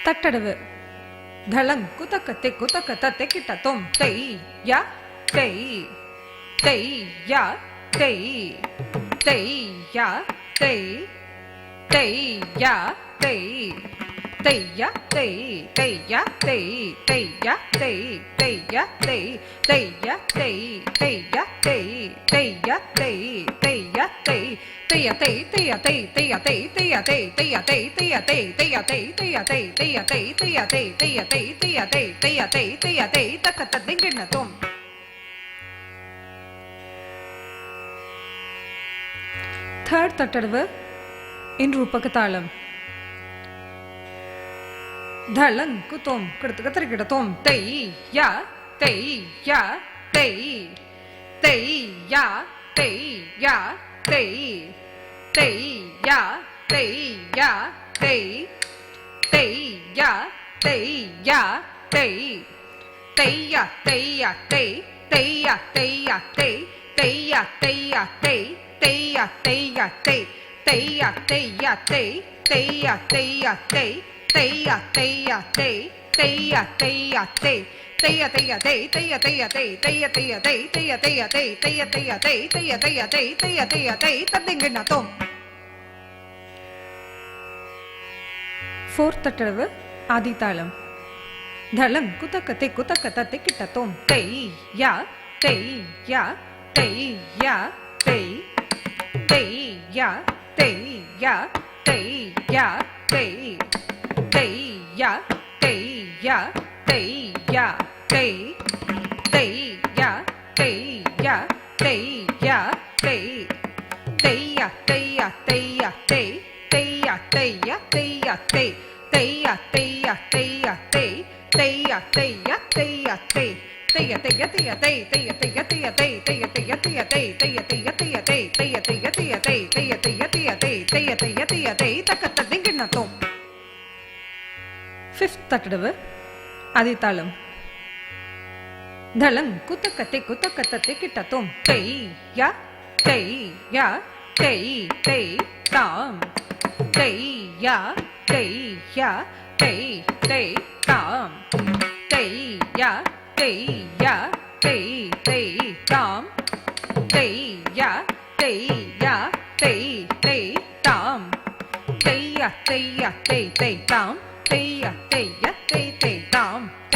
தட்டடவு தளங் குதக்க தத்தை கிட்ட தொம் தெய் யா தெய் தெய் யா தெய் தெய் யா தெய் தெய் யா தெய் தெய் யா தெய் தெய் யா தெய் தெய் யா தெய் தெய் யா தெய் தெய் யா தெய் தெய் யா தெய் தெய் யா தெய் தெய் யா தெய் தெய்ய தெய் தெய்ய தெய் தெய்ய தெய் தெய்ய தெய் தெய்ய தெய் தெய்ய தெய் தெய்ய தெய் தெய்ய தெய் தெய்ய தெய் தெய்ய தெய் தெய்ய தெய் தெய்ய தெய் தெய்ய தெய் தெய்ய தெய் தக்கத்த திங்கின தொம். थर्ड तटड़व इन रूपक तालम धलंग कुतोम कड़तकतर किड़तोम तेई या तेई या तेई तेई या तेई या तेई तेई या तेई या तेई तेई या तेई या तेई तेई या तेई या तेई तेई या तेई या तेई तेई या तेई या तेई तेया तेया ते तेया तेया ते तेया तेया ते तेया तेया ते तेया तेया ते तेया तेया ते तेया तेया ते तेया तेया ते तेया तेया ते तेया तेया ते तेया तेया ते तेया तेया ते तदिंगना तोम. फोर्थ तटड़व आदि तालम धलंग कुतकते किट्ट तोम तेया तेया तेया ते तेया तेया तेया ते तेया तेया तेया ते तेया तेया तेया ते तेया तेया तेया ते तेया तेया तेया ते तेया तेया तेया ते तेया तेया तेया ते तेया तेया तेया ते तेया तेया तेया ते तेया तेया तेया ते तेया तेया तेया ते तेया तेया तेया ते तेया तेया तेया ते तेया तेया तेया ते तकत्त दिंगिन तोम. फिफ्थ तटड़व आदि तालम धलंग कुतकते किट्ट तोम तेया तेया तेई ते ताम तेया तेया तेई ते ताम तेया तेया तेई ते ताम तेया तेया तेई ते ताम तेया तेया ते ते ताम तेया तेया ते ते ताम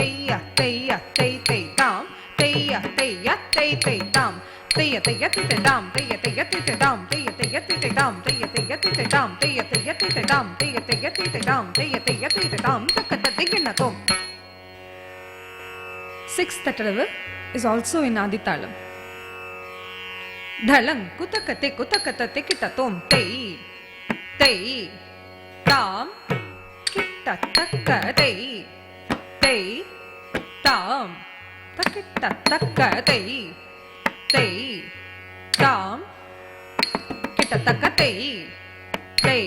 तेया तेया ते ते ताम तेया तेया ते ते ताम तेया तेया ते ते ताम तेया तेया ते ते ताम तेया तेया ते ते ताम तेया तेया ते ते ताम तेया तेया ते ते ताम तेया तेया ते ते ताम तेया तेया ते ते ताम तकत्त दिंगिन तोम. Sixth तटड़व is also in Adi Talam. Dhalang kutakate kitta tom tei tei tam kitta takka tei tei tam takitta takka tei tei tam kitta takka tei tei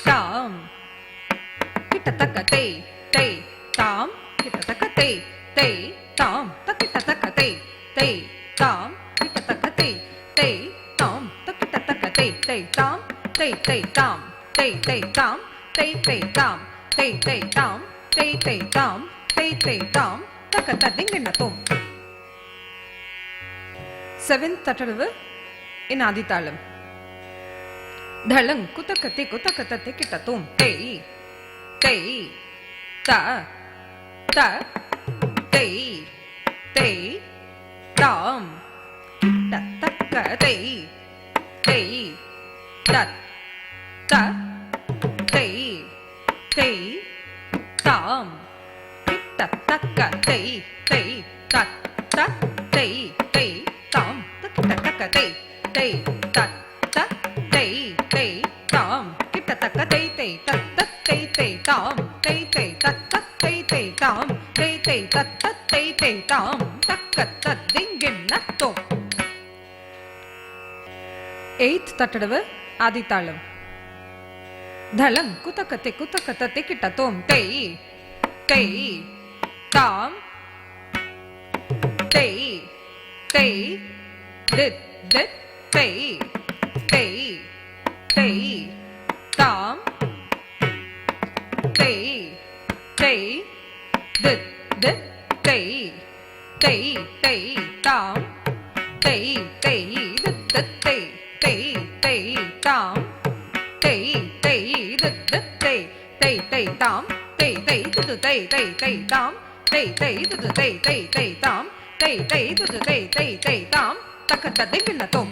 tam kitta takka tei tei tam kitta takka tei tei tam takitta takka tei tei tam kitta takka tei tei tam takitta takka tei tei tam tei tei tam tei tei tam tei tei tam tei tei tam tei tei tam tei tei tam takatta dingina tom. Seventh तटड़व in Adi Talam Dhalang कुतकते किट्ट तोम तेई तेई ta ta तेई तेई ताम किट्ट तक्क तेई तेई तत् त तेई तेई ताम किट्ट तक्क तेई तेई तत् त तेई तेई ताम किट्ट तक्क तेई तेई तत् त तेई तेई ताम किट्ट तक्क तेई तेई तत् त तेई तेई ताम तेई तेई तत् त तेई तेई ताम तेई तेई तत् त तेई तेई ताम तकत्त दिंगिन तोम. Eighth तटड़व आदि तालम धलंग कुतकते किट्ट तोम तेई तेई ताम तेई तेई दित दित तेई तेई तेई ताम तेई தை தி தி தை தை தை தாம் தை தை தி தி தை தை தை தாம் தை தை தி தி தை தை தை தாம் தை தை தி தை தை தை தாம் தை தை தி தை தை தை தாம் தை தை தி தை தை தை தாம் தக்க ததை கிண்ணத்தோம்